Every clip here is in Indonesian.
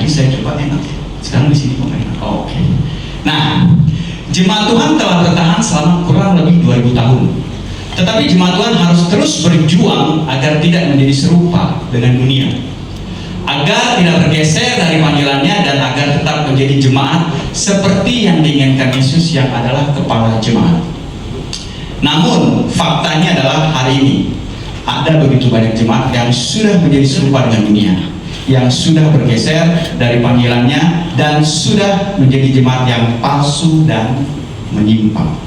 Tadi saya coba enak, sekarang di sini kok enak. Oh, oke. Nah, jemaat Tuhan telah bertahan selama kurang lebih 2000 tahun. Tetapi jemaat Tuhan harus terus berjuang agar tidak menjadi serupa dengan dunia, agar tidak bergeser dari panggilannya, dan agar tetap menjadi jemaat seperti yang diinginkan Yesus yang adalah kepala jemaat. Namun faktanya adalah hari ini ada begitu banyak jemaat yang sudah menjadi serupa dengan dunia, yang sudah bergeser dari panggilannya dan sudah menjadi jemaat yang palsu dan menyimpang.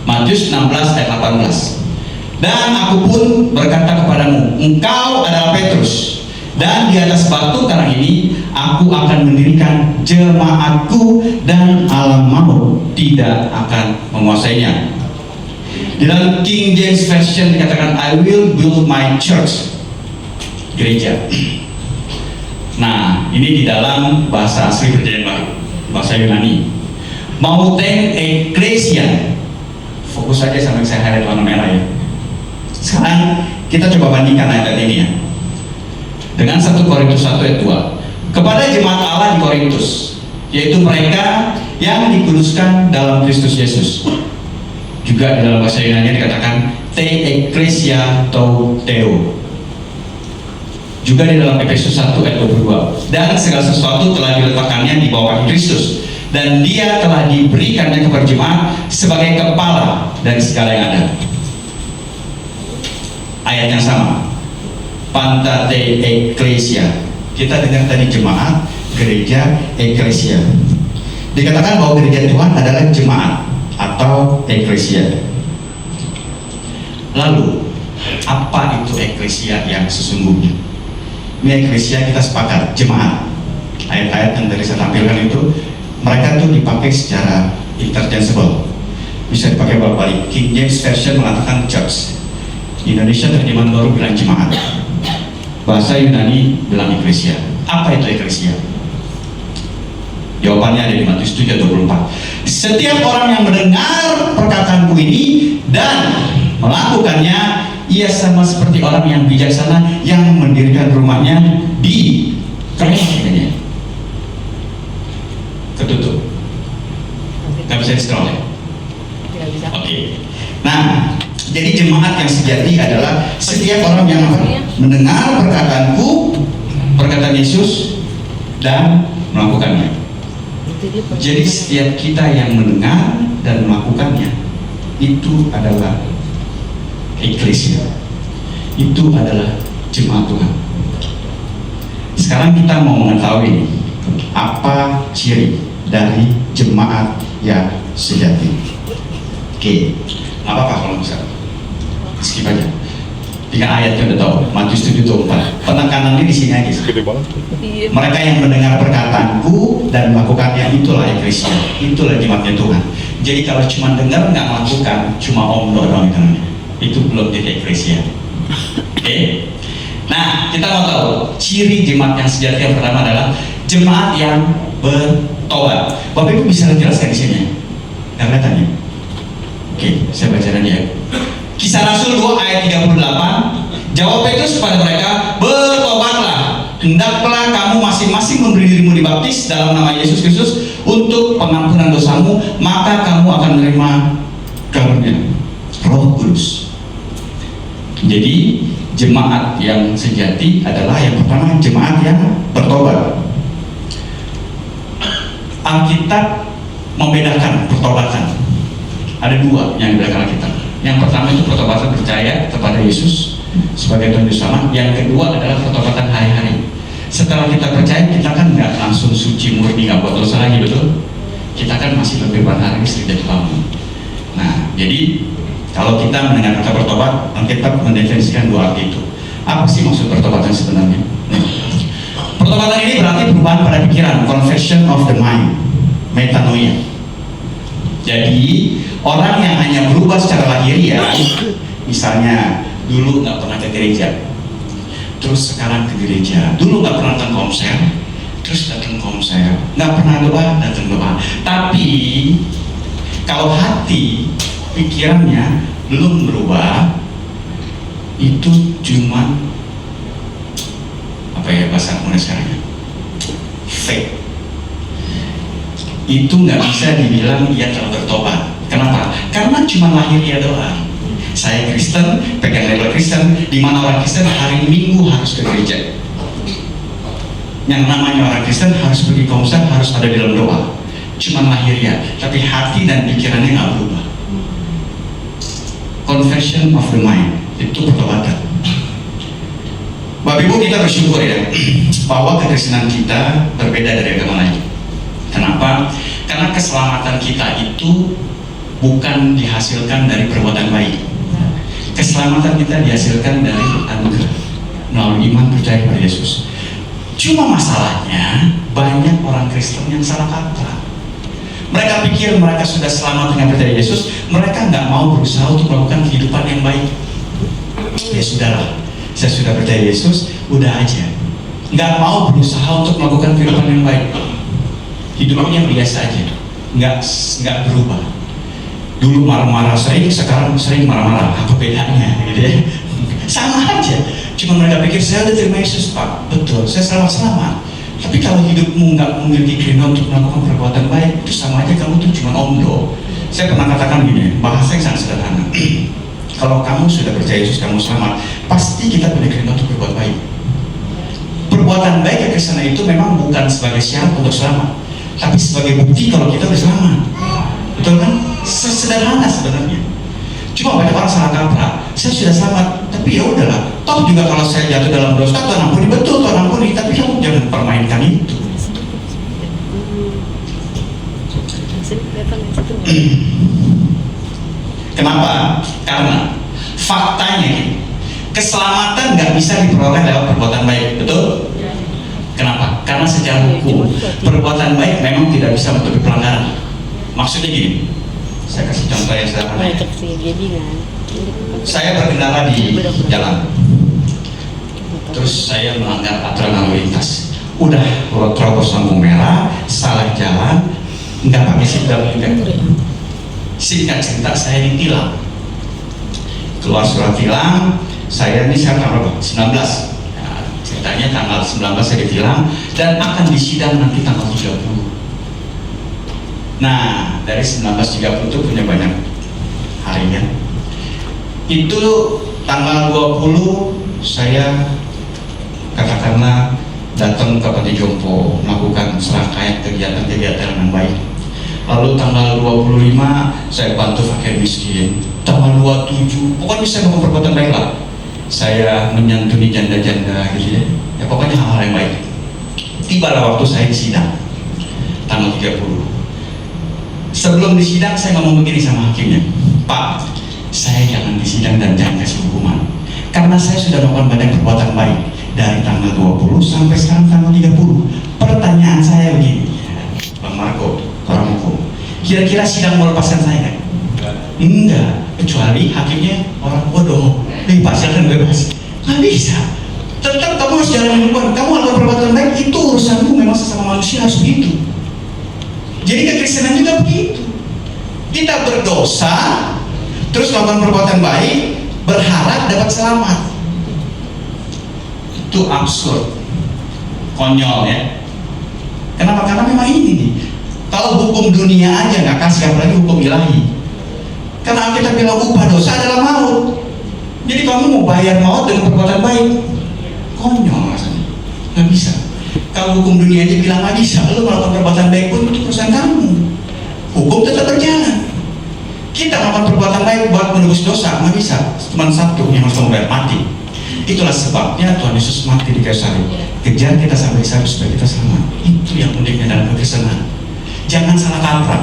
Matius 16 ayat 18. Dan aku pun berkata kepadamu, engkau adalah Petrus, dan di atas batu karang ini aku akan mendirikan jemaatku, dan alam maut tidak akan menguasainya. Di dalam King James Version dikatakan, I will build my church, gereja. Nah, ini di dalam bahasa asli Perjanjian Baru, bahasa Yunani. Mauten Ecclesia. Fokus saja sama yang saya highlight warna merah ya. Sekarang kita coba bandingkan ayat ini ya dengan 1 Korintus 1 ayat 2. Kepada jemaat Allah di Korintus, yaitu mereka yang dikuduskan dalam Kristus Yesus. Juga di dalam bahasa Yunani dikatakan te ecclesia to theo. Juga di dalam Efesus 1 ayat 22. Dan segala sesuatu telah diletakkannya di bawah Kristus, dan dia telah diberikannya kepada jemaat sebagai kepala dari segala yang ada. Ayat yang sama, Pantate Ecclesia. Kita dengar tadi jemaat, gereja, Ecclesia. Dikatakan bahwa gereja Tuhan adalah jemaat atau Ecclesia. Lalu, apa itu Ecclesia yang sesungguhnya? Ini Ecclesia kita sepakat, jemaat. Ayat-ayat yang tadi saya tampilkan itu, mereka tuh dipakai secara interchangeable, bisa dipakai bolak-balik. King James Version mengatakan church, Indonesia terjemahan baru bilang jemaat, bahasa Yunani bilang Ecclesia. Apa itu Ecclesia? Jawabannya ada di Matius 7:24. Setiap orang yang mendengar perkataanku ini dan melakukannya, ia sama seperti orang yang bijaksana yang mendirikan rumahnya di kerajaan. Ketutup, nggak bisa di-scroll ya? Tidak bisa. Oke. Nah, jadi jemaat yang sejati adalah setiap orang yang mendengar perkataan Yesus dan melakukannya. Jadi setiap kita yang mendengar dan melakukannya, itu adalah Ecclesia, itu adalah jemaat Tuhan. Sekarang kita mau mengetahui apa ciri dari jemaat yang sejati. Oke, nggak apa-apa kalau bisa skip aja. 3 ayatnya udah tahu, Matius 7:24. Penekanannya di sini aja. Mereka yang mendengar perkataanku dan melakukannya, itulah Ecclesia, itulah jemaatnya Tuhan. Jadi kalau cuma dengar nggak melakukan, cuma omdo doang itu belum jadi Ecclesia. Oke. Nah, kita mau tahu ciri jemaat yang sejati yang pertama adalah jemaat yang bertobat. Bapak Ibu bisa jelaskan di sini? Nggak kelihatan ya? Oke, saya baca tadi ya. Kisah Rasul 2 ayat 38. Jawab Petrus kepada mereka, bertobatlah, hendaklah kamu masing-masing memberi dirimu dibaptis dalam nama Yesus Kristus untuk pengampunan dosamu, maka kamu akan menerima karunia Roh Kudus. Jadi jemaat yang sejati adalah yang pertama jemaat yang bertobat. Alkitab membedakan pertobatan. Ada 2 yang dibedakan Alkitab. Yang pertama itu pertobatan percaya kepada Yesus sebagai Tuhan Yesus sama. Yang kedua adalah pertobatan hari-hari. Setelah kita percaya, kita kan nggak langsung suci murni, nggak buat dosa lagi, betul? Kita kan masih berbeban hari sering jadi bangun. Nah, jadi kalau kita mendengar kata bertobat, Alkitab mendefinisikan 2 arti itu. Apa sih maksud pertobatan sebenarnya? Pertobatan ini berarti perubahan pada pikiran, conversion of the mind, metanoia. Jadi orang yang hanya berubah secara lahiriah, misalnya dulu nggak pernah ke gereja, terus sekarang ke gereja, dulu nggak pernah datang konser, terus datang konser, nggak pernah doa, datang doa. Tapi kalau hati, pikirannya belum berubah, itu cuma apa ya bahasa bahasa mulai sekarang. Fake. Itu nggak bisa dibilang ia telah bertobat. Kenapa? Karena cuma lahirnya doang. Saya Kristen, pegang label Kristen, di mana orang Kristen hari Minggu harus ke gereja. Yang namanya orang Kristen harus pergi konser, harus ada dalam doa. Cuma lahirnya, tapi hati dan pikirannya nggak berubah. Conversion of the mind, itu pertobatan. Bapak Ibu, kita bersyukur ya bahwa kekristenan kita berbeda dari agama lain. Kenapa? Karena keselamatan kita itu bukan dihasilkan dari perbuatan baik. Keselamatan kita dihasilkan dari anugerah melalui iman percaya kepada Yesus. Cuma masalahnya banyak orang Kristen yang salah kaprah. Mereka pikir mereka sudah selamat dengan percaya Yesus, mereka nggak mau berusaha untuk melakukan kehidupan yang baik. Ya sudahlah, saya sudah percaya Yesus, udah aja. Nggak mau berusaha untuk melakukan kehidupan yang baik. Hidupnya biasa aja, nggak berubah. Dulu marah-marah sering, sekarang sering marah-marah. Apa bedanya, gitu ya? Sama aja. Cuma mereka pikir saya udah terima Yesus, Pak. Betul, saya selamat. Tapi kalau hidupmu nggak memiliki keinginan untuk melakukan perbuatan baik, itu sama aja kamu tuh cuma omdo. Saya pernah katakan gini, bahasa yang sangat sederhana. Kalau kamu sudah percaya Yesus, kamu selamat, pasti kita punya keinginan untuk berbuat baik. Perbuatan baik kekristenan itu memang bukan sebagai syarat untuk selamat, tapi sebagai bukti kalau kita udah selamat. Betul kan? Sesederhana sebenarnya. Cuma banyak orang salah kaprah. Saya sudah selamat, tapi ya udahlah. Toh juga kalau saya jatuh dalam dosa, Tuhan ampuni, betul Tuhan ampuni, tapi kamu jangan permainkan itu. Kenapa? Karena faktanya keselamatan nggak bisa diperoleh lewat perbuatan baik, betul? Kenapa? Karena secara hukum perbuatan baik memang tidak bisa menutupi pelanggaran. Maksudnya gini, saya kasih contoh yang sederhana. Saya berkendara di jalan, terus saya melanggar aturan lalu lintas. Udah terobos lampu merah, salah jalan, nggak pakai seatbelt juga. Singkat cerita, saya ditilang. Keluar surat tilang, saya tanggal 19. Ceritanya tanggal 19 saya ditilang dan akan disidang nanti tanggal 30. Nah, dari 19.30 itu punya banyak harinya. Itu tanggal 20 saya katakanlah datang ke Panti Jompo melakukan serangkaian kegiatan-kegiatan yang baik. Lalu tanggal 25 saya bantu fakir miskin. Tanggal 27 pokoknya saya melakukan perbuatan baik lah. Saya menyantuni janda-janda gitu ya. Ya pokoknya hal-hal yang baik. Tibalah waktu saya disidang tanggal 30. Sebelum disidang saya ngomong begini sama hakimnya, Pak, saya jangan disidang dan jangan kasih hukuman karena saya sudah melakukan banyak perbuatan baik dari tanggal 20 sampai sekarang tanggal 30. Pertanyaan saya begini, Bang Marco, orang hukum, kira-kira sidang mau lepaskan saya kan? Enggak, kecuali hakimnya orang bodoh, dipasarkan bebas. Nggak bisa. Tetap kamu harus jalan hukuman. Kamu melakukan perbuatan baik, itu urusanmu, memang sesama manusia harus begitu. Jadi kekristenan juga begitu. Kita berdosa, terus melakukan perbuatan baik, berharap dapat selamat. Itu absurd, konyol ya. Kenapa? Karena memang ini nih. Kalau hukum dunia aja nggak kasih, apalagi hukum ilahi. Karena kita bilang upah dosa adalah maut. Jadi kamu mau bayar maut dengan perbuatan baik, konyol rasanya. Nggak bisa. Kalau hukum dunia aja bilang nggak bisa, lu melakukan perbuatan baik pun itu urusan kamu. Hukum tetap berjalan. Kita melakukan perbuatan baik buat menebus dosa, nggak bisa. Cuma satu yang harus kamu bayar, mati. Itulah sebabnya Tuhan Yesus mati di kayu salib. Kejar kita sampai di salib supaya kita selamat. Itu yang uniknya dalam kekristenan. Jangan salah kaprah.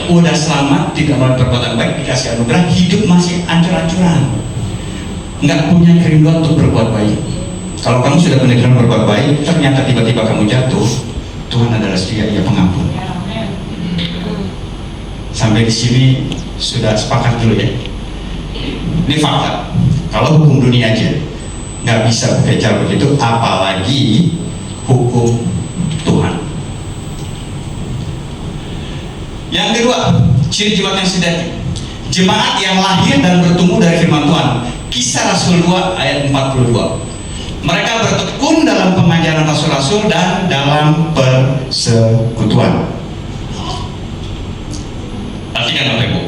Udah selamat, tidak melakukan perbuatan baik, dikasih anugerah, hidup masih ancur-ancuran, nggak punya kerinduan untuk berbuat baik. Kalau kamu sudah punya kerinduan berbuat baik, ternyata tiba-tiba kamu jatuh, Tuhan adalah setia, Ia pengampun. Sampai di sini sudah sepakat dulu ya. Ini fakta. Kalau hukum dunia aja nggak bisa berbicara begitu, apalagi hukum Tuhan. Yang kedua, ciri jemaat yang sejati. Jemaat yang lahir dan bertumbuh dari firman Tuhan. Kisah Rasul 2 ayat 42. Mereka bertekun dalam pengajaran ajaran rasul-rasul dan dalam persekutuan. Perhatikan Bapak Ibu.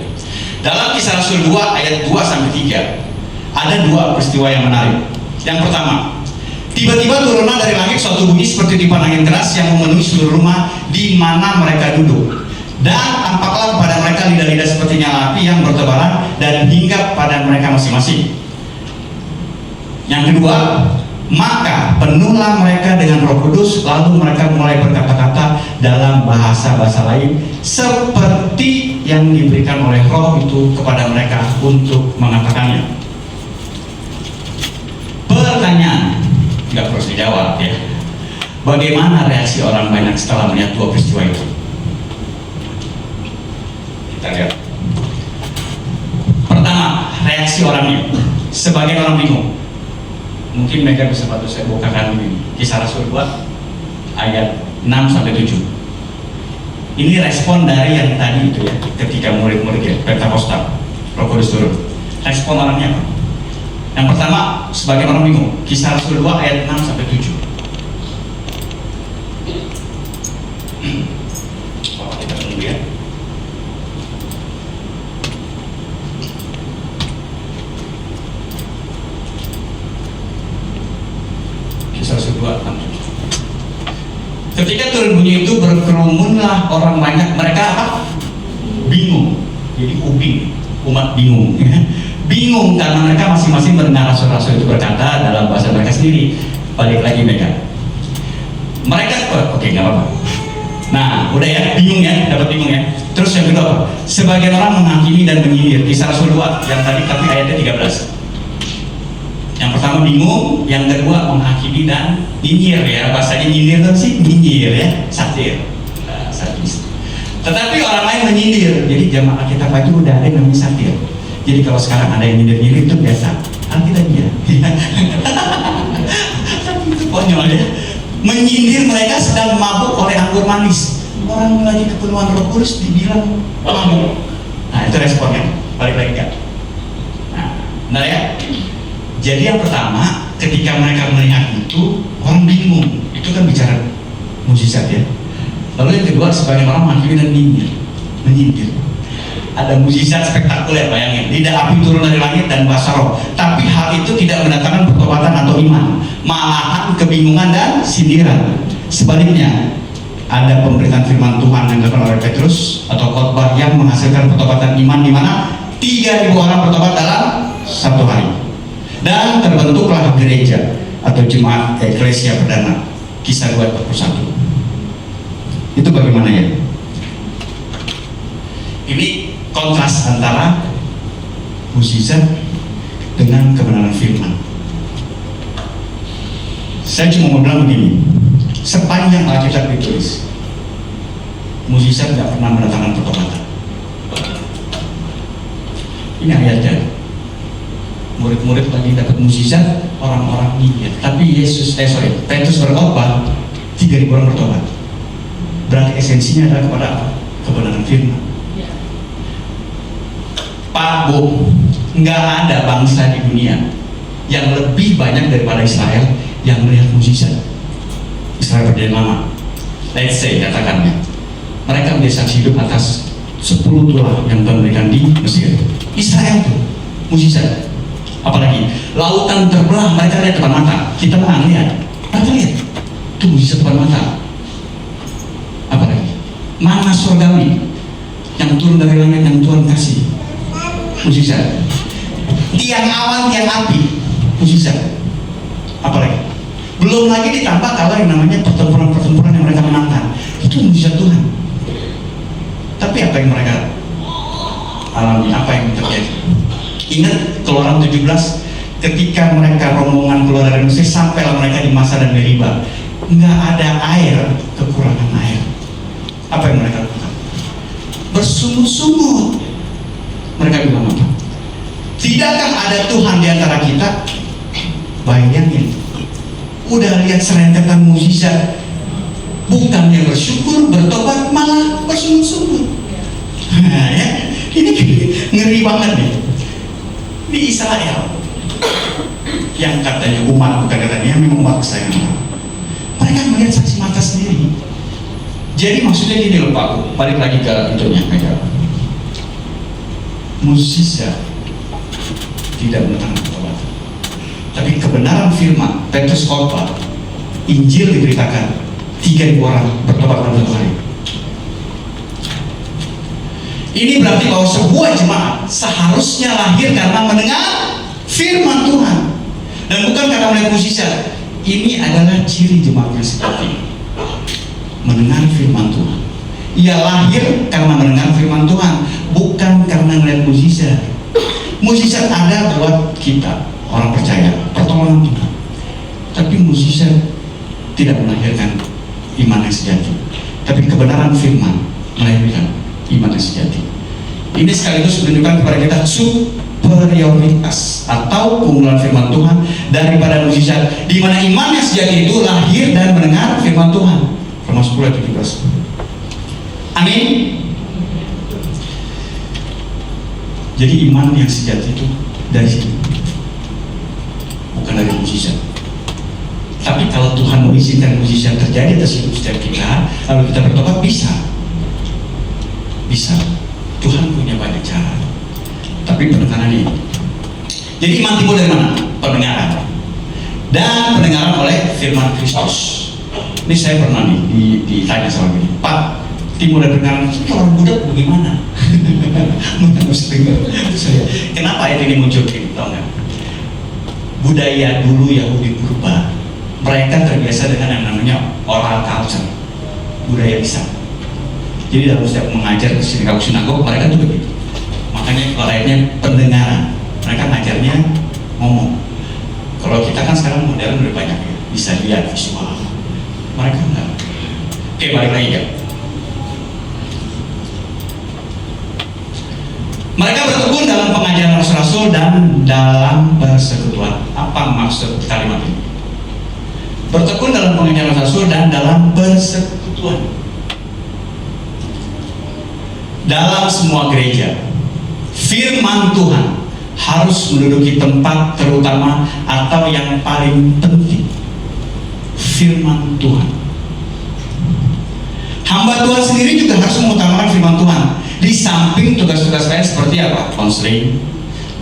Dalam Kisah Rasul 2 ayat 2 sampai 3 ada dua peristiwa yang menarik. Yang pertama, tiba-tiba turunlah dari langit suatu bunyi seperti tiupan angin keras yang memenuhi seluruh rumah di mana mereka duduk. Dan tampaklah kepada mereka lidah-lidah seperti nyala api yang bertebaran dan hinggap pada mereka masing-masing. Yang kedua, maka penuhlah mereka dengan Roh Kudus, lalu mereka mulai berkata-kata dalam bahasa-bahasa lain seperti yang diberikan oleh Roh itu kepada mereka untuk mengatakannya. Pertanyaan, nggak perlu dijawab ya. Bagaimana reaksi orang banyak setelah melihat dua peristiwa itu? Kita lihat. Pertama, reaksi orangnya. Sebagian orang bingung. Mungkin mereka bisa bantu saya bukakan ini. Kisah Rasul 2 ayat 6 sampai 7. Ini respon dari yang tadi itu ya, ketika murid-murid ya, Pentakosta, Roh Kudus turun. Respon orangnya apa? Yang pertama, sebagian orang bingung. Kisah Rasul 2 ayat 6 sampai 7. Kita tunggu ya. Kisah Rasul 2 ayat 6 7. Ketika turun bunyi itu berkerumunlah orang banyak. Mereka apa? Bingung. Jadi uping, umat bingung. Bingung karena mereka masing-masing mendengar rasul-rasul itu berkata dalam bahasa mereka sendiri. Balik lagi mereka. Oke, nggak apa-apa. Nah, udah ya, bingung ya, dapat bingung ya. Terus yang kedua apa? Sebagian orang menghakimi dan menyindir. Kisah Rasul 2 yang tadi tapi ayatnya 13. Yang pertama bingung, yang kedua menghakimi dan nyinyir ya. Bahasanya nyindir itu sih nyinyir ya, satir. Satir. Tetapi orang lain menyindir. Jadi jamaah kita pagi udah ada yang namanya satir. Jadi kalau sekarang ada yang nyindir-nyindir itu biasa. Alkitab ya. Itu konyol ya. Menyindir mereka sedang mabuk oleh anggur manis. Orang lagi kepenuhan Roh Kudus dibilang mabuk. Nah itu responnya. Balik lagi kan. Nah ya. Jadi yang pertama, ketika mereka melihat itu, orang bingung. Itu kan bicara mujizat ya. Lalu yang kedua, sebagian orang menghakimi dan menyindir. Ada mujizat spektakuler, bayangin. Lidah api turun dari langit dan bahasa roh. Tapi hal itu tidak mendatangkan pertobatan atau iman, malahan kebingungan dan sindiran. Sebaliknya, ada pemberitaan firman Tuhan yang dilakukan oleh Petrus atau khotbah yang menghasilkan pertobatan iman, di mana 3.000 orang bertobat dalam satu hari. Dan terbentuklah gereja atau jemaat eklesia perdana. Kisah 2:41. Itu bagaimana ya? Ini kontras antara mukjizat dengan kebenaran firman. Saya cuma mau bilang begini, sepanjang Alkitab ditulis, mukjizat tidak pernah mendatangkan pertobatan. Ini ayatnya. Murid-murid lagi dapat mukjizat, orang-orang nyinyir. Tapi Petrus berkhotbah, 3.000 orang bertobat. Berarti esensinya adalah kepada apa? Kebenaran firman. Pak Bu, nggak ada bangsa di dunia yang lebih banyak daripada Israel yang melihat mujizat. Israel perjanjian lama, let's say katakannya, mereka menjadi saksi hidup atas 10 tulah yang Tuhan berikan di Mesir. Israel tuh mujizat. Apalagi lautan terbelah, mereka lihat depan mata. Kita nggak lihat, mereka lihat. Itu mujizat depan mata. Apalagi mana surgawi yang turun dari langit yang Tuhan kasih. Mujizat. Tiang awan, tiang api, mujizat. Apalagi belum lagi ditambah kalau yang namanya pertempuran-pertempuran yang mereka menangkan, itu mujizat Tuhan. Tapi apa yang mereka alami, apa yang terjadi? Ingat Keluaran 17, ketika mereka rombongan keluar dari Mesir, sampailah mereka di Masa dan Meriba, nggak ada air, kekurangan air. Apa yang mereka lakukan? Bersungut-sungut. Mereka bilang apa? Tidakkah ada Tuhan di antara kita? Bayangin, udah lihat serentetan mukjizat, bukannya bersyukur, bertobat, malah bersungut-sungut. Nah, ya, ini ngeri banget nih. Di Israel, yang katanya umat, bukan katanya memang umat kesayangan Allah, mereka lihat saksi mata sendiri. Jadi maksudnya gini loh Pak, balik lagi ke itunya aja. Mukjizat tidak menentang pertobatan, tapi kebenaran firman Petrus khotbah, Injil diberitakan, 3.000 orang bertobat dalam 1 hari. Ini berarti bahwa sebuah jemaat seharusnya lahir karena mendengar firman Tuhan dan bukan karena melihat mukjizat. Ini adalah ciri jemaat yang sejati, mendengar firman Tuhan. Ia lahir karena mendengar firman Tuhan, bukan karena melihat mukjizat. Mukjizat ada buat kita orang percaya, pertolongan Tuhan. Tapi mukjizat tidak melahirkan iman yang sejati. Tapi kebenaran firman melahirkan iman yang sejati. Ini sekaligus menunjukkan kepada kita superioritas atau keunggulan firman Tuhan daripada mukjizat, di mana iman yang sejati itu lahir dan mendengar firman Tuhan. Roma 10 ayat 17. Amin. Jadi iman yang sejati itu dari situ, bukan dari mukjizat. Tapi kalau Tuhan mengizinkan mukjizat terjadi atas hidup setiap kita, lalu kita bertobat, bisa. Tuhan punya banyak cara. Tapi penekanan ini. Jadi iman timbul dari mana? Pendengaran. Dan pendengaran oleh firman Kristus. Ini saya pernah ditanya sama gini, Pak, timbul dari pendengaran, orang budak bagaimana? Kenapa ayat ini muncul gini? Tahu nggak? Budaya dulu Yahudi purba, mereka terbiasa dengan yang namanya oral culture, budaya lisan. Jadi dalam setiap mengajar di sinagog mereka tuh begitu. Makanya kalau ayatnya pendengaran, mereka ngajarnya ngomong. Kalau kita kan sekarang modern udah banyak ya, bisa lihat visual. Mereka enggak. Oke, balik lagi ya. Mereka bertekun dalam pengajaran rasul-rasul dan dalam persekutuan. Apa maksud kalimat ini? Bertekun dalam pengajaran rasul dan dalam persekutuan. Dalam semua gereja, firman Tuhan harus menduduki tempat terutama atau yang paling penting. Firman Tuhan. Hamba Tuhan sendiri juga harus mengutamakan firman Tuhan. Di samping tugas-tugas lain seperti apa? Konseling,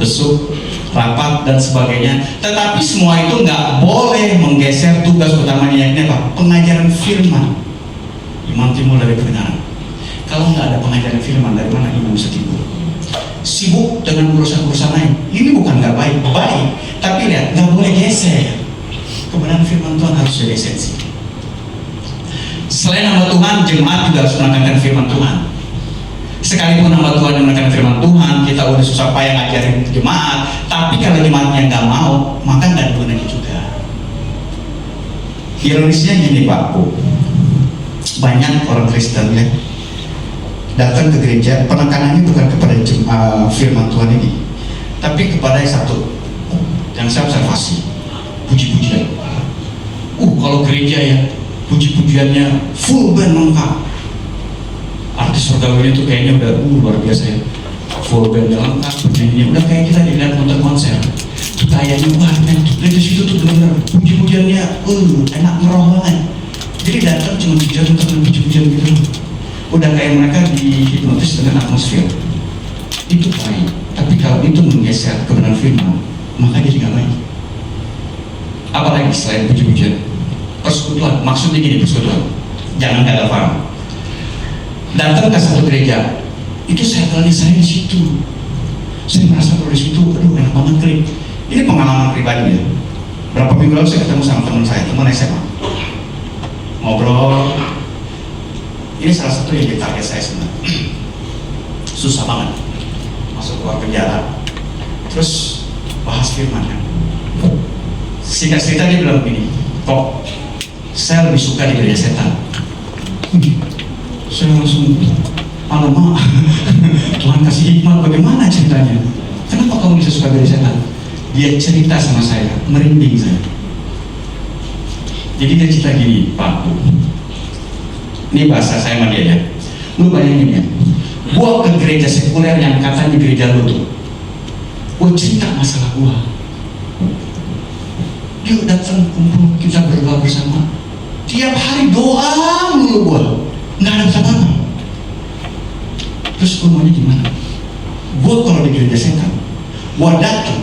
besuk, rapat, dan sebagainya. Tetapi semua itu nggak boleh menggeser tugas utamanya, yakni apa? Pengajaran firman. Iman timbul dari kebenaran. Kalau nggak ada pengajaran firman, dari mana iman bisa timbul? Sibuk dengan urusan-urusan lain. Ini bukan nggak baik, baik. Tapi lihat, nggak boleh geser. Kebenaran firman Tuhan harus jadi esensi. Selain hamba Tuhan, jemaat juga harus menekankan firman Tuhan. Sekalipun hamba Tuhan yang menekankan firman Tuhan, kita udah susah payah ngajarin jemaat. Tapi kalau jemaatnya nggak mau, maka nggak ada gunanya juga. Ironisnya gini Pak Bu, banyak orang Kristen ya datang ke gereja, penekanannya bukan kepada firman Tuhan ini, tapi kepada yang satu yang saya observasi, puji-pujian. Kalau gereja ya, puji-pujiannya full band lengkap. Artis surgawi itu kayaknya udah luar biasa ya, full band lengkap, penyanyinya udah kayak kita dilihat nonton konser. Itu kayaknya wah men, di situ tuh benar-benar puji-pujiannya enak ngeroh banget. Jadi datang cuma pujian untuk puji-pujian gitu. Udah kayak mereka dihipnotis dengan atmosfer. Itu baik, tapi kalau itu menggeser kebenaran firman, maka jadi gak baik. Apalagi selain puji-pujian, persekutuan. Maksudnya gini, persekutuan, jangan gagal paham. Datang ke satu gereja, itu circle-nya saya di situ. Saya merasa kalau di situ, aduh enak banget klik. Ini pengalaman pribadi ya. Berapa minggu lalu saya ketemu sama teman saya, teman SMA, ngobrol. Ini salah satu yang jadi target saya sebenarnya. Susah banget masuk keluar penjara, terus bahas firman kan. Singkat cerita dia bilang begini, kok saya lebih suka di gereja setan. Saya langsung, alamak, Tuhan kasih hikmat, bagaimana ceritanya? Kenapa kamu bisa suka gereja setan? Dia cerita sama saya, merinding saya. Jadi dia cerita gini, Pak, ini bahasa saya sama dia ya. Lu bayangin ya, gua ke gereja sekuler yang katanya gereja lu tuh, gua cerita masalah gua. Dia datang kumpul, kita berdoa bersama, Tiap hari doa mulu gua, nggak ada apa-apa. Terus gua maunya gimana? Gua kalau di gereja setan, gua datang,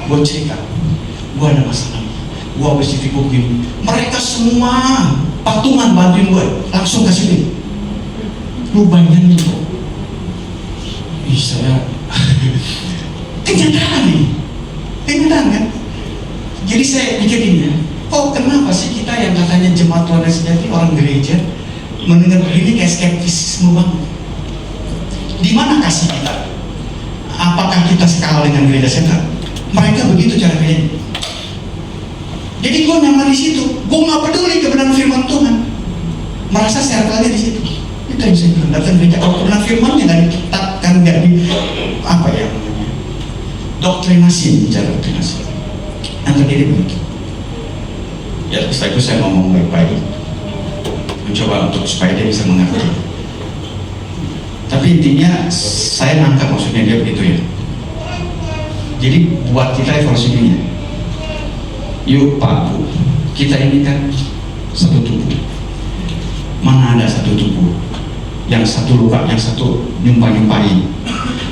gua cerita, gua ada masalah, gua habis ditipu gini. Mereka semua patungan bantuin gua, langsung kasih duit. Lu bayangin kok, saya kenyataan nih, kenyataan kan? Jadi saya pikir ini ya, kok kenapa sih kita yang katanya jemaat Tuhan yang sejati, orang gereja, mendengar begini kayak skeptisisme banget. Di mana kasih kita? Apakah kita sekala dengan gereja setan? Mereka begitu cara kerjanya. Jadi gue nyaman di situ, gue nggak peduli kebenaran firman Tuhan, merasa circle-nya di situ. Itu yang saya bilang, datang gereja kalau kebenaran firman-nya nggak ditetapkan, nggak di apa ya namanya, doktrinasi, bicara doktrinasi, yang terjadi begitu. Ya setelah itu saya ngomong baik-baik, mencoba untuk supaya dia bisa mengerti. Tapi intinya saya nangkap maksudnya dia begitu ya. Jadi buat kita evaluasi ini, yuk Pak Bu, kita ini kan satu tubuh. Mana ada satu tubuh yang satu luka, yang satu nyumpah-nyumpahin,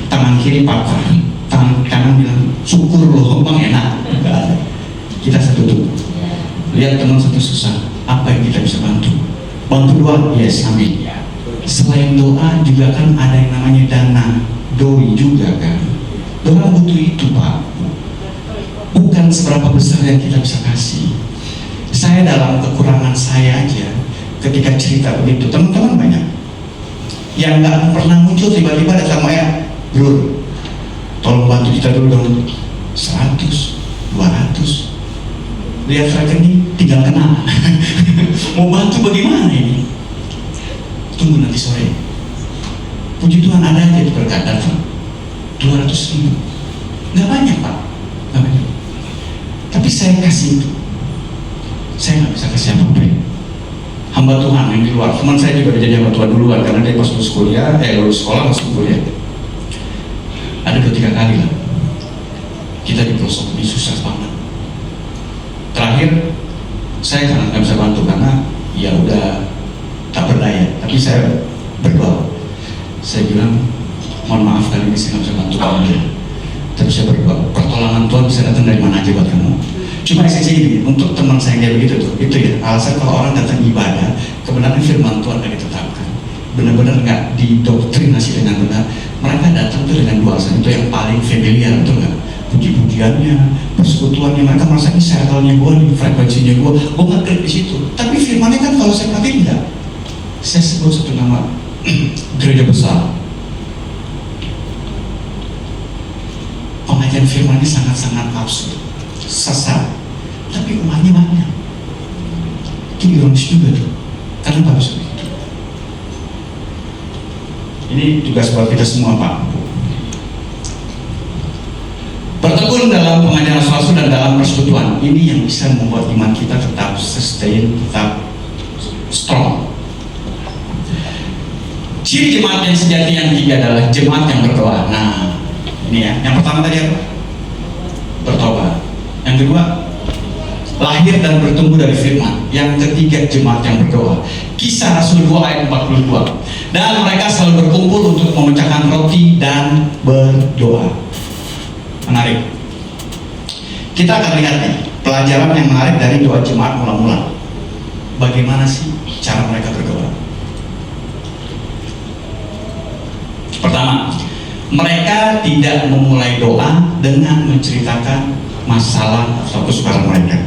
tangan kiri patah, tangan kanan bilang syukur loh bang enak. Enggak ada. Kita satu tubuh. Lihat teman satu susah, apa yang kita bisa bantu? Bantu doa, yes, amin. Selain doa juga kan ada yang namanya dana doi juga kan. Orang butuh itu Pak, bukan seberapa besar yang kita bisa kasih. Saya dalam kekurangan saya aja, ketika cerita begitu, teman-teman banyak yang nggak pernah muncul tiba-tiba datang ya, bro, tolong bantu kita dulu dong, 100, 200, lihat rekening tinggal kena. Mau bantu bagaimana ini? Tunggu nanti sore. Puji Tuhan ada aja berkat datang 200.000, nggak banyak Pak, nggak banyak. Tapi saya kasih itu, saya nggak bisa kasih apa-apa. Hamba Tuhan yang di luar, teman saya juga udah jadi hamba Tuhan duluan karena dia pas lulus kuliah, lulus sekolah masuk kuliah. Ada 2-3 kali lah kita di pelosok ini susah banget. Terakhir saya sangat nggak bisa bantu karena ya udah tak berdaya. Tapi saya berdoa, saya bilang mohon maaf kali ini saya nggak bisa bantu kamu, tapi saya berdoa pertolongan Tuhan bisa datang dari mana aja buat kamu. Cuma esensi ini untuk teman saya kayak begitu tuh, itu ya alasan kalau orang datang ibadah, kebenaran firman Tuhan nggak ditetapkan, benar-benar nggak didoktrinasi dengan benar. Mereka datang tuh dengan dua alasan itu yang paling familiar, betul nggak? Puji-pujiannya, persekutuannya, mereka merasa ini circle-nya gue, nih frekuensinya gue nggak klik di situ. Tapi firmannya kan kalau saya perhatiin enggak. Saya sebut satu nama gereja besar, pengajian firmannya sangat-sangat absurd, sesat, tapi umatnya banyak. Itu ironis juga tuh. Kenapa bisa begitu? Ini tugas buat kita semua Pak. Bertekun dalam pengajaran palsu dan dalam persekutuan, ini yang bisa membuat iman kita tetap sustain, tetap strong. Ciri jemaat yang sejati yang ketiga adalah jemaat yang berdoa. Nah, ini ya. Yang pertama tadi apa? Bertobat. Yang kedua, lahir dan bertumbuh dari firman. Yang ketiga, jemaat yang berdoa. Kisah Rasul 2 ayat 42. Dan mereka selalu berkumpul untuk memecahkan roti dan berdoa. Menarik. Kita akan lihat nih pelajaran yang menarik dari doa jemaat mula-mula. Bagaimana sih cara mereka berdoa? Pertama, mereka tidak memulai doa dengan menceritakan masalah atau kesukaran mereka.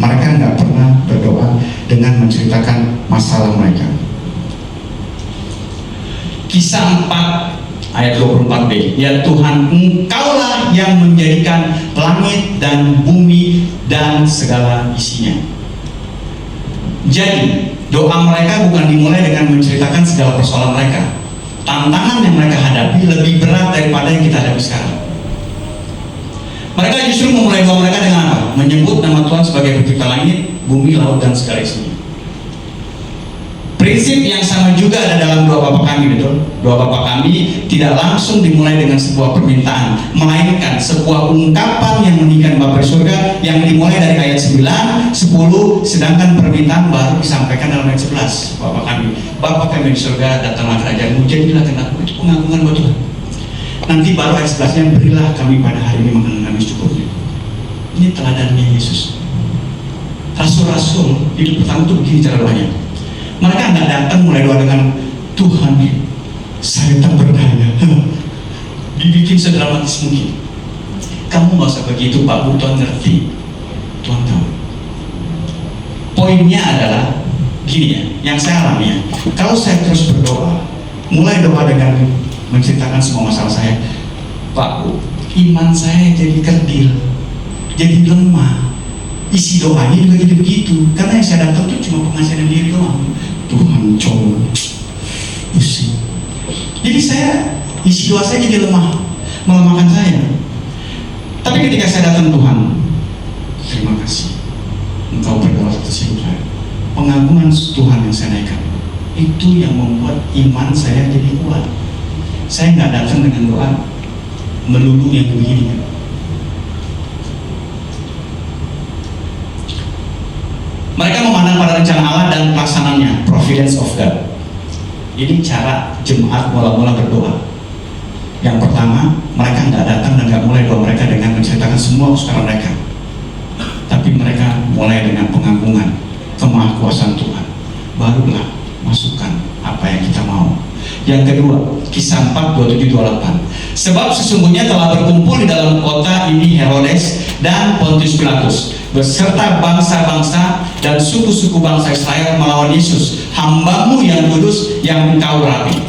Mereka nggak pernah berdoa dengan menceritakan masalah mereka. Kisah 4 ayat 24b, ya Tuhan, Engkaulah yang menjadikan langit dan bumi dan segala isinya. Jadi doa mereka bukan dimulai dengan menceritakan segala persoalan mereka. Tantangan yang mereka hadapi lebih berat daripada yang kita hadapi sekarang. Mereka justru memulai doa mereka dengan apa? Menyebut nama Tuhan sebagai pencipta langit, bumi, laut, dan segala isinya. Prinsip yang sama juga ada dalam doa Bapa Kami, betul? Doa Bapa Kami tidak langsung dimulai dengan sebuah permintaan, melainkan sebuah ungkapan yang meninggikan Bapa di surga yang dimulai dari ayat 9 10, sedangkan permintaan baru disampaikan dalam ayat 11. Bapa kami di surga, datanglah kerajaan-Mu, jadilah kehendak-Mu. Itu pengagungan buat Tuhan. Nanti baru ayat 11-nya, berilah kami pada hari ini makanan kami secukupnya. Ini teladannya Yesus. Rasul-rasul hidup pertama itu begini cara doanya. Mereka nggak datang mulai doa dengan Tuhan, saya tak berdaya. Dibikin sedramatis mungkin. Kamu nggak usah begitu Pak Bu, Tuhan ngerti, Tuhan tahu. Poinnya adalah gini ya, yang saya alami ya. Kalau saya terus berdoa, mulai doa dengan menceritakan semua masalah saya, Pak Bu, iman saya jadi kerdil, jadi lemah. Isi doanya juga jadi begitu. Karena yang saya datang itu cuma penghasilan diri doang. Tuhan coba pusing. Jadi isi doa saya jadi lemah, melemahkan saya. Tapi ketika saya datang Tuhan, terima kasih Engkau berdoa atas hidup saya. Pengagungan Tuhan yang saya naikkan, itu yang membuat iman saya jadi kuat. Saya nggak datang dengan doa melulu yang begini. Mereka memandang pada rencana Allah dan pelaksananya, providence of God. Ini cara jemaat mula-mula berdoa. Yang pertama, mereka nggak datang dan nggak mulai doa mereka dengan menceritakan semua kesukaran mereka, tapi mereka mulai dengan pengagungan kemahakuasaan Tuhan. Barulah masukkan apa yang kita mau. Yang kedua, Kisah 4, 27-28. Sebab sesungguhnya telah berkumpul di dalam kota ini Herodes dan Pontius Pilatus beserta bangsa-bangsa dan suku-suku bangsa Israel melawan Yesus, hamba-Mu yang kudus yang Engkau rapi,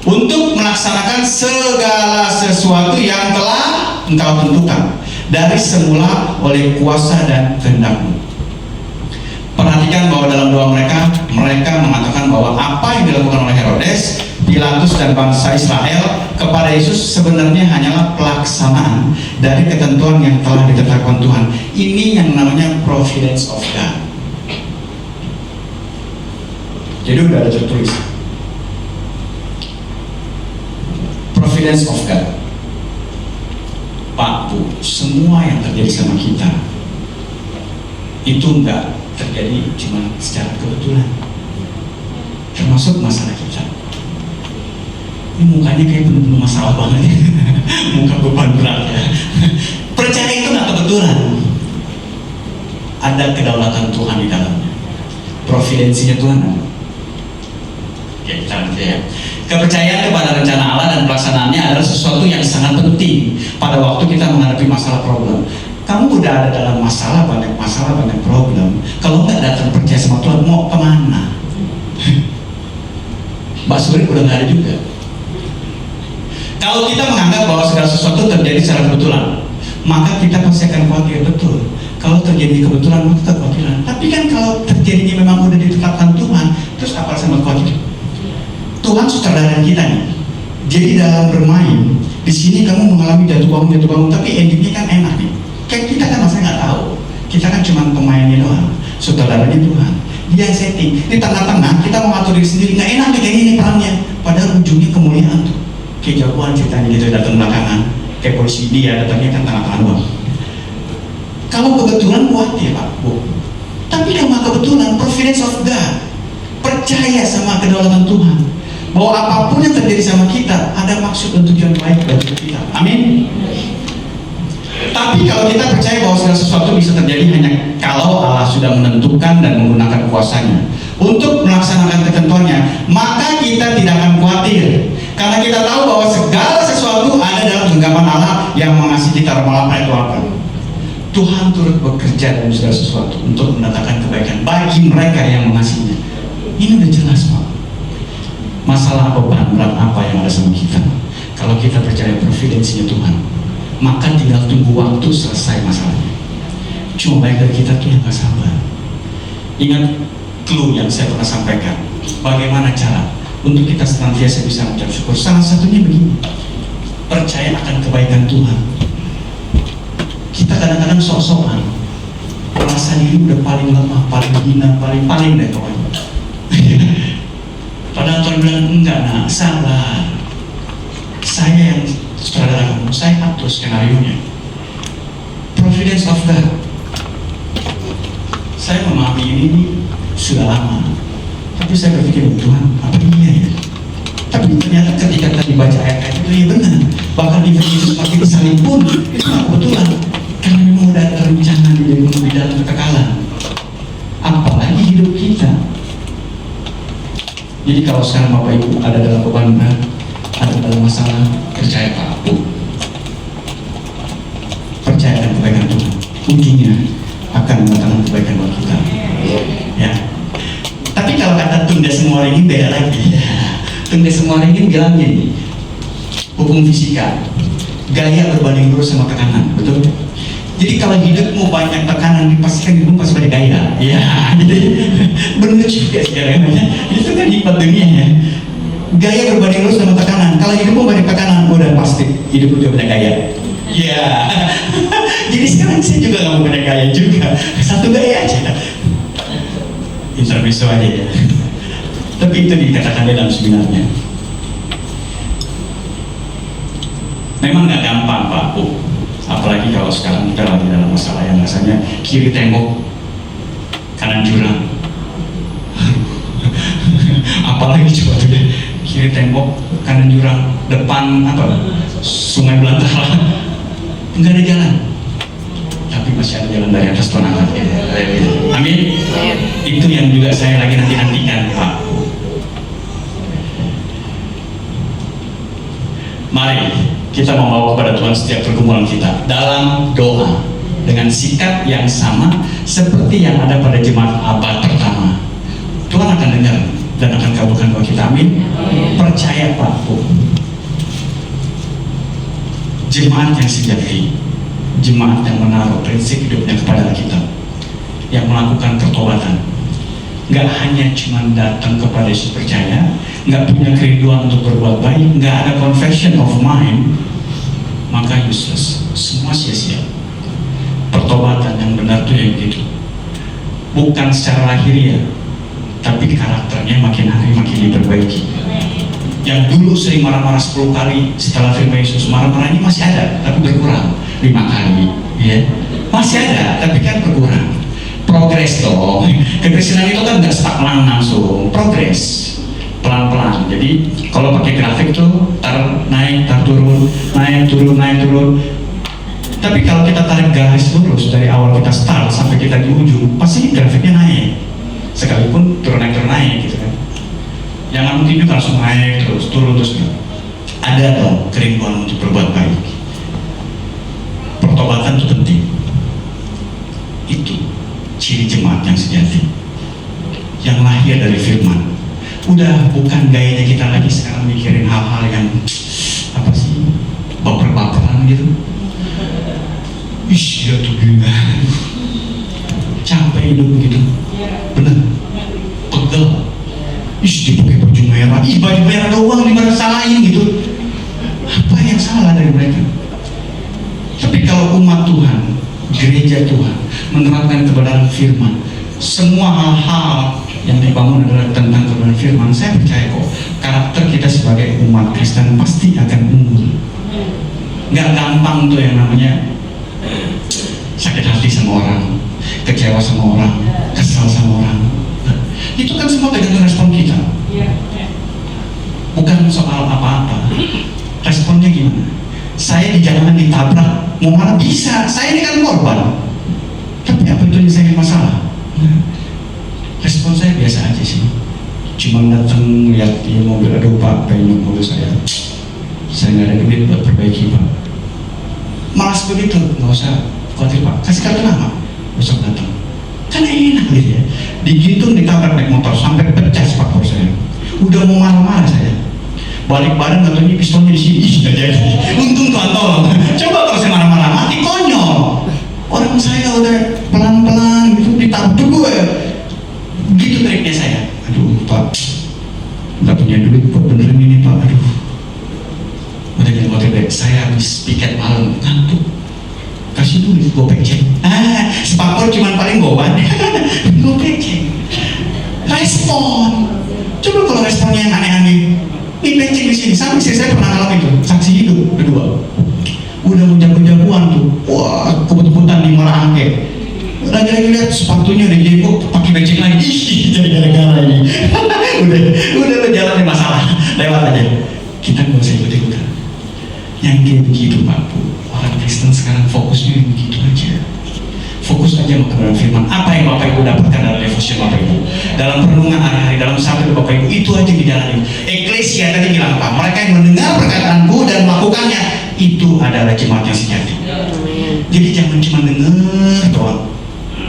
untuk melaksanakan segala sesuatu yang telah Engkau tentukan dari semula oleh kuasa dan kehendak-Mu. Perhatikan bahwa dalam doa mereka mengatakan bahwa apa yang dilakukan oleh Herodes, Pilatus dan bangsa Israel kepada Yesus sebenarnya hanyalah pelaksanaan dari ketentuan yang telah ditetapkan Tuhan. Ini yang namanya providence of God. Jadi udah ada tertulis providence of God. Pak Bu, semua yang terjadi sama kita itu enggak terjadi cuma secara kebetulan, termasuk masalah kita. Ini mukanya kayak penuh masalah banget ya. Muka beban berat ya. Percaya itu nggak kebetulan, ada kedaulatan Tuhan di dalamnya, providensinya Tuhan ada. Ya, kita ngerti ya. Kepercayaan kepada rencana Allah dan pelaksanaannya adalah sesuatu yang sangat penting pada waktu kita menghadapi masalah problem. Kamu udah ada dalam banyak masalah, banyak problem. Kalau nggak datang percaya sama Tuhan, mau kemana? Mbak Suri udah nggak ada juga. Kalau kita menganggap bahwa segala sesuatu terjadi secara kebetulan, maka kita pasti akan khawatir. Betul. Kalau terjadi kebetulan, maka kekhawatiran. Tapi kan kalau terjadinya memang udah ditetapkan Tuhan, terus apa sama khawatir? Tuhan sutradara kita nih. Jadi dalam bermain, di sini kamu mengalami jatuh bangun, tapi endingnya kan enak nih. Kayak kita kan masa nggak tahu. Kita kan cuma pemainnya doang. Sutradaranya Tuhan. Dia yang setting. Di tengah-tengah kita mengatur diri sendiri. Nggak enak nih kayak gini perannya. Padahal ujungnya kemuliaan tuh. Kayak jagoan ceritanya gitu datang belakangan. Kayak polisi dia datangnya kan tengah-tengah doang. Kalau kebetulan khawatir Pak Bu. Tapi kalau kebetulan, providence of God. Percaya sama kedaulatan Tuhan. Bahwa apapun yang terjadi sama kita ada maksud dan tujuan baik bagi kita. Amin. Tapi kalau kita percaya bahwa segala sesuatu bisa terjadi hanya kalau Allah sudah menentukan dan menggunakan kuasanya untuk melaksanakan ketentuannya, maka kita tidak akan khawatir. Karena kita tahu bahwa segala sesuatu ada dalam genggaman Allah yang mengasihi kita. Roma 8 itu apa? Tuhan turut bekerja dalam segala sesuatu untuk mendatangkan kebaikan bagi mereka yang mengasihinya. Ini udah jelas Pak. Masalah beban berat apa yang ada sama kita, kalau kita percaya providensinya Tuhan, maka tinggal tunggu waktu selesai masalahnya. Cuma baik dari kita tuh yang gak sabar. Ingat clue yang saya pernah sampaikan, bagaimana cara untuk kita senantiasa bisa mengucap syukur. Salah satunya begini, percaya akan kebaikan Tuhan. Kita kadang-kadang sok-sokan, merasa diri udah paling lemah, paling hina, paling deh pokoknya. Padahal Tuhan bilang, enggak nak, sabar. Saya yang saudara kamu, saya atur skenario nya. Providence of God. Saya memahami ini sudah lama, tapi saya berpikir, Tuhan, apa iya ya? Tapi ternyata ketika tadi baca ayat-ayat itu, ya benar. Bahkan di Yesus mati disalib pun itu nggak kebetulan, karena memang udah ada rencana di dalam kekekalan. Apalagi hidup kita. Jadi kalau sekarang Bapak Ibu ada dalam beban berat, ada dalam masalah, percaya Pak Bu, percayakan kebaikan Tuhan, ujungnya akan mendatangkan kebaikan buat kita. Ya. Tapi kalau kata tunda semua orang ini beda lagi. Tunda semua orang ini bilang gini, hukum fisika, gaya berbanding lurus sama tekanan, betul? Jadi kalau hidupmu banyak tekanan, dipastikan hidupmu pasti banyak gaya. Ya, jadi benar juga sekarang. Itu kan hikmat dunia ya. Gaya berbanding lurus sama tekanan. Kalau hidupmu banyak tekanan, udah pasti hidupmu juga banyak gaya. Ya, jadi sekarang saya juga nggak mau banyak gaya juga. Satu gaya aja. Intermezzo aja ya. Tapi itu dikatakan dalam seminarnya. Memang nggak gampang Pak Bu. Apalagi kalau sekarang kita lagi dalam masalah yang rasanya kiri tembok, kanan jurang. Apalagi coba tuh deh, kiri tembok, kanan jurang, depan apa? Sungai belantara. Enggak ada jalan. Tapi masih ada jalan dari atas Tuhan angkat. Amin. Itu yang juga saya lagi nantikan Pak. Mari kita membawa kepada Tuhan setiap pergumulan kita dalam doa dengan sikap yang sama seperti yang ada pada jemaat abad pertama. Tuhan akan dengar dan akan kabulkan doa kita. Amin. Percaya Pak Bu. Jemaat yang sejati, jemaat yang menaruh prinsip hidupnya kepada Alkitab, yang melakukan pertobatan, nggak hanya cuma datang kepada Yesus percaya, nggak punya kerinduan untuk berbuat baik, nggak ada confession of mind, maka useless, semua sia-sia. Pertobatan yang benar tuh yang gitu, bukan secara lahiriah, tapi karakternya makin hari makin diperbaiki. Yang dulu sering marah-marah 10 kali setelah firman Yesus, marah-marahnya masih ada, tapi berkurang 5 kali, ya masih ada, tapi kan berkurang. Progres dong. Kekristenan itu kan nggak stagnan langsung, progres pelan-pelan. Jadi kalau pakai grafik tuh tar naik, tar turun, naik turun, naik turun. Tapi kalau kita tarik garis lurus dari awal kita start sampai kita di ujung, pasti grafiknya naik. Sekalipun turun naik gitu kan. Jangan mungkin juga langsung naik terus turun terus. Ada dong kerinduan untuk berbuat baik. Pertobatan itu penting. Itu ciri jemaat yang sejati, yang lahir dari firman. Udah bukan gayanya kita lagi sekarang mikirin hal-hal yang apa sih, baper-baperan gitu. Ish, ya tuh gimana, capek hidup gitu, bener, pegel. Ish, dia pakai baju merah, ih baju merah doang dimasalahin gitu. Apa yang salah dari mereka? Tapi kalau umat Tuhan, gereja Tuhan menerapkan kebenaran firman, semua hal-hal yang dibangun adalah tentang kebenaran firman, saya percaya kok karakter kita sebagai umat Kristen pasti akan unggul. Nggak gampang tuh yang namanya sakit hati sama orang, kecewa sama orang, kesal sama orang. Itu kan semua tergantung respon kita, bukan soal apa-apa. Responnya gimana? Saya di jalanan ditabrak, mau marah bisa, saya ini kan korban. Tapi apa itu yang saya masalah? Respon saya biasa aja sih. Cuma datang lihat di mobil, aduh Pak, pengen mobil saya nggak ada duit buat perbaiki Pak. Malas begitu, nggak usah khawatir Pak, kasih kartu nama, besok datang. Kan enak gitu ya. Digitung ditabrak naik motor sampai pecah spakbor saya. Udah mau marah-marah saya. Balik badan katanya pistolnya di sini, nggak jadi. Untung Tuhan tolong. Coba kalau saya marah-marah mati konyol. Orang saya udah pelan-pelan gitu ditabrak gue. Gitu triknya saya. Aduh Pak, nggak punya duit buat benerin ini Pak. Aduh. Udah jadi motor deh. Saya habis piket malam ngantuk. Kasih duit, gue peceng. Spakbor cuma paling goban. Gue peceng. Respon. Coba kalau responnya yang aneh-aneh. Ini peceng di sini. Sampai saya pernah ngalamin itu. Saksi hidup berdua. Udah mau jago-jagoan tuh. Wah, kebut-kebutan di Muara Angke. Lagi-lagi lihat sepatunya di jebok pakai becek lagi. Ih, jadi gara-gara ini. udah lo jalan di masalah, lewat aja. Kita nggak usah ikut-ikutan. Yang kayak begitu Pak Bu, orang Kristen sekarang fokusnya begitu aja. Fokus aja sama kebenaran firman. Apa yang Bapak Ibu dapatkan dalam devotion Bapak Ibu, dalam perenungan hari-hari, dalam sabda Bapak Ibu, itu aja yang dijalani. Eklesia tadi bilang apa? Mereka yang mendengar perkataanku dan melakukannya, itu adalah jemaat yang sejati. Jadi jangan cuma dengar doang.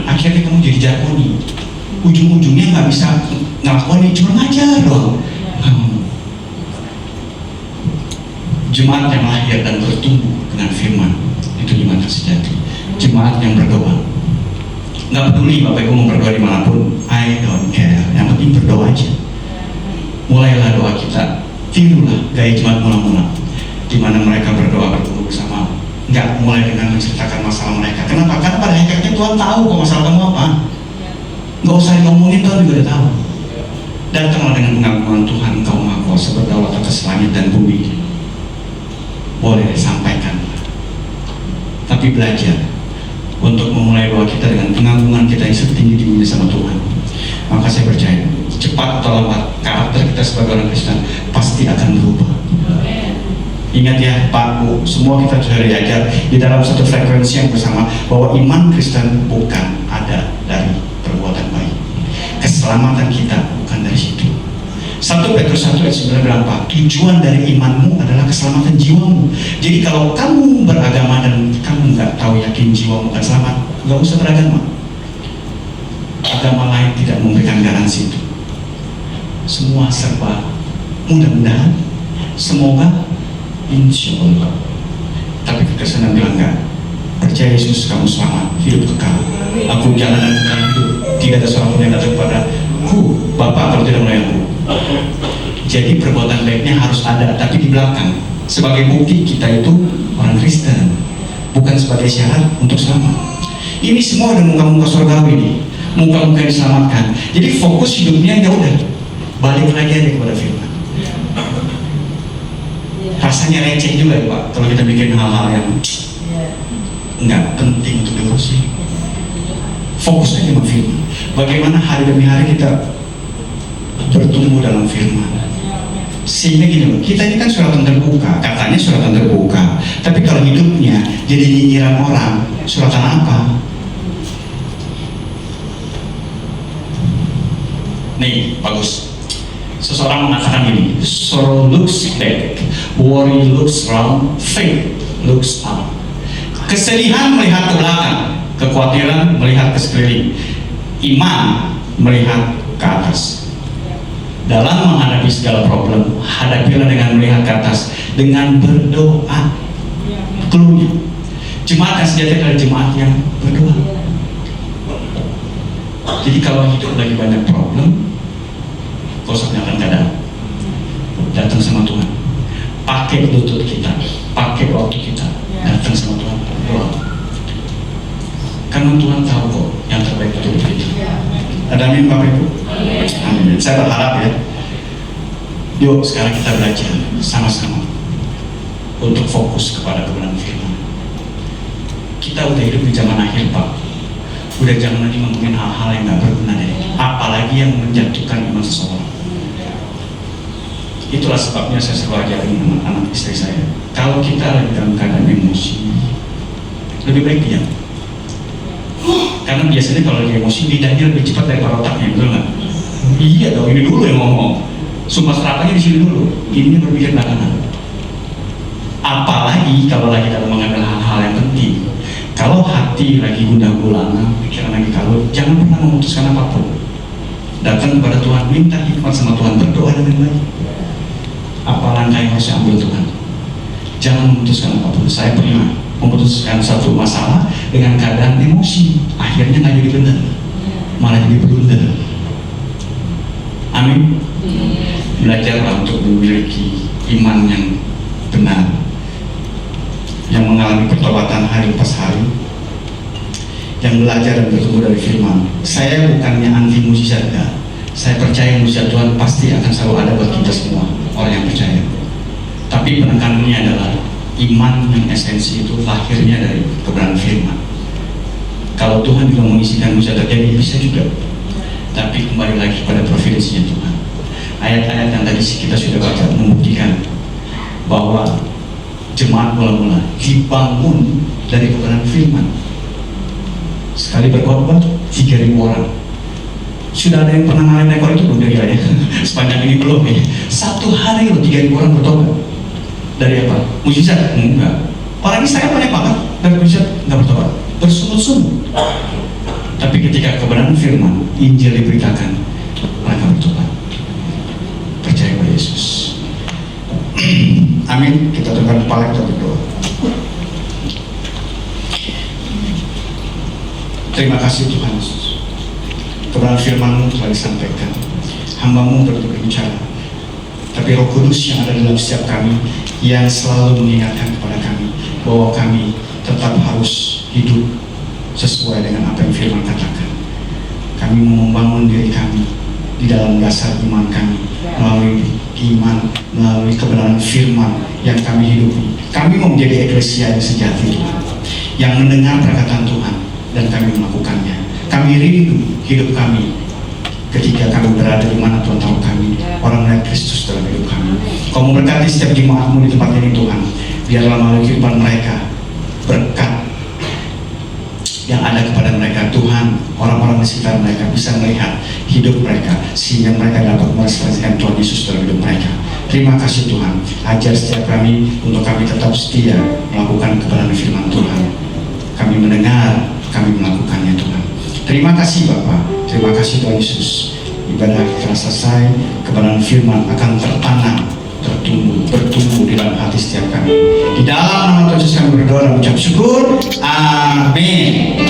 Akhirnya kamu jadi jakoni. Ujung-ujungnya nggak bisa ngelakoni, cuma ngajar doang. Jemaat yang lahir dan bertumbuh dengan firman, itu jemaat yang sejati. Jemaat yang berdoa. Nggak peduli Bapak Ibu mau berdoa dimanapun, I don't care. Yang penting berdoa aja. Mulailah doa kita, tirulah gaya jemaat mula-mula, di mana mereka berdoa bertumbuh bersama. Nggak mulai dengan menceritakan masalah mereka. Kenapa? Karena pada hakikatnya Tuhan tahu kok masalah kamu apa. Nggak usah ngomongin, Tuhan juga udah tahu. Datanglah dengan pengakuan Tuhan, Engkau Maha Kuasa berdaulat atas langit dan bumi. Boleh sampaikan, tapi belajar untuk memulai doa kita dengan pengagungan kita yang setinggi tingginya sama Tuhan. Maka saya percaya cepat atau lambat karakter kita sebagai orang Kristen pasti akan berubah. Ingat ya Pak Bu, semua kita sudah diajar di dalam satu frekuensi yang bersama bahwa iman Kristen bukan ada dari perbuatan baik. Keselamatan kita bukan dari situ. 1 Petrus 1 ayat 9 bilang apa? Tujuan dari imanmu adalah keselamatan jiwamu. Jadi kalau kamu beragama dan kamu nggak tahu yakin jiwamu akan selamat, nggak usah beragama. Agama lain tidak memberikan garansi itu. Semua serba mudah-mudahan, semoga, insya Allah. Tapi kekristenan bilang enggak. Percaya Yesus kamu selamat, hidup kekal. Aku jalan dan kekal hidup. Tidak ada seorang pun yang datang kepadaku Bapa kalau tidak melayani aku. Jadi perbuatan baiknya harus ada, tapi di belakang sebagai bukti kita itu orang Kristen, bukan sebagai syarat untuk selamat. Ini semua ada muka-muka surgawi nih, muka-muka yang diselamatkan. Jadi fokus hidupnya ya udah balik lagi aja kepada firman. Rasanya receh juga ya Pak kalau kita bikin hal-hal yang nggak penting untuk diurusin. Fokus aja sama firman. Bagaimana hari demi hari kita bertumbuh dalam firman. Sehingga gini loh, kita ini kan suratan terbuka, katanya suratan terbuka, tapi kalau hidupnya jadi nyinyiran orang, suratan apa? Nih, bagus. Seseorang mengatakan ini, sorrow looks back, worry looks round, faith looks up. Kesedihan melihat ke belakang, kekhawatiran melihat ke sekeliling, iman melihat ke atas. Dalam menghadapi segala problem, hadapilah dengan melihat ke atas, dengan berdoa. Klunya, jemaat yang sejati adalah jemaat yang berdoa. Jadi kalau hidup lagi banyak problem, kau usah nyalakan keadaan, datang sama Tuhan, pakai lutut kita, pakai waktu kita, datang sama Tuhan, berdoa. Karena Tuhan tahu kok yang terbaik untuk kita. Ada amin Bapak Ibu? Amin. Saya berharap ya, yuk sekarang kita belajar sama-sama untuk fokus kepada kebenaran firman. Kita udah hidup di zaman akhir Pak, udah jangan lagi ngomongin hal-hal yang gak berguna deh, apalagi yang menjatuhkan iman seseorang. Itulah sebabnya saya selalu ajarin anak-anak istri saya, kalau kita lagi dalam keadaan emosi, lebih baik diam. Karena biasanya kalau lagi emosi, lidahnya lebih cepat daripada otaknya, betul nggak? Iya dong, ini dulu yang ngomong. Sumpah serapanya di sini dulu, ini berpikir belakangan. Apalagi kalau lagi dalam mengambil hal-hal yang penting. Kalau hati lagi gundah gulana, pikiran lagi kalut, jangan pernah memutuskan apapun. Datang kepada Tuhan, minta hikmat sama Tuhan, berdoa dengan baik. Apa langkah yang harus diambil Tuhan? Jangan memutuskan apapun. Saya pernah memutuskan satu masalah dengan keadaan emosi, akhirnya nggak jadi benar, malah jadi blunder. Amin. Belajarlah untuk memiliki iman yang benar, yang mengalami pertobatan hari lepas hari, yang belajar dan bertumbuh dari firman. Saya bukannya anti mujizat, enggak. Saya percaya mujizat Tuhan pasti akan selalu ada buat kita semua orang yang percaya. Tapi penekanannya adalah iman yang esensi itu lahirnya dari kebenaran firman. Kalau Tuhan juga mengisikan bisa terjadi, bisa juga. Tapi kembali lagi pada providensinya Tuhan. Ayat-ayat yang tadi kita sudah baca membuktikan bahwa jemaat mula-mula dibangun dari kebenaran firman. Sekali berkhotbah 3.000 orang. Sudah ada yang pernah ngalamin ekor itu belum kira-kira ya? Sepanjang ini belum ya. Satu hari loh 3.000 orang bertobat. Dari apa? Mujizat? Enggak. Orang Israel banyak banget dari mujizat enggak bertobat. Bersungut-sungut. Tapi ketika kebenaran firman, Injil diberitakan, mereka bertobat. Percaya pada Yesus. Amin. Kita tundukkan kepala, kita berdoa. Terima kasih Tuhan Yesus. Kebenaran firman-Mu telah disampaikan. Hamba-Mu berbicara. Tapi Roh Kudus yang ada dalam setiap kami, yang selalu mengingatkan kepada kami bahwa kami tetap harus hidup sesuai dengan apa yang firman katakan. Kami mau membangun diri kami di dalam dasar iman kami melalui iman, melalui kebenaran firman yang kami hidupi. Kami mau menjadi eklesia yang sejati, yang mendengar perkataan Tuhan dan kami melakukannya. Kami rindu hidup kami ketika kami berada di mana Tuhan taruh kami, orang melihat Kristus dalam hidup kami. Kau memberkati setiap jemaat-Mu di tempat ini Tuhan. Biarlah melalui kehidupan mereka berkat yang ada kepada mereka, Tuhan, orang-orang di sekitar mereka bisa melihat hidup mereka sehingga mereka dapat merealisasikan Tuhan Yesus dalam hidup mereka. Terima kasih Tuhan, ajar setiap kami untuk kami tetap setia melakukan kebenaran firman Tuhan. Kami mendengar, kami melakukannya Tuhan. Terima kasih Bapa, terima kasih Tuhan Yesus. Ibadah kita selesai, kebenaran firman akan tertanam, bertumbuh di dalam hati setiap kami. Di dalam nama Tuhan Yesus kami berdoa dan mengucap syukur. Amin.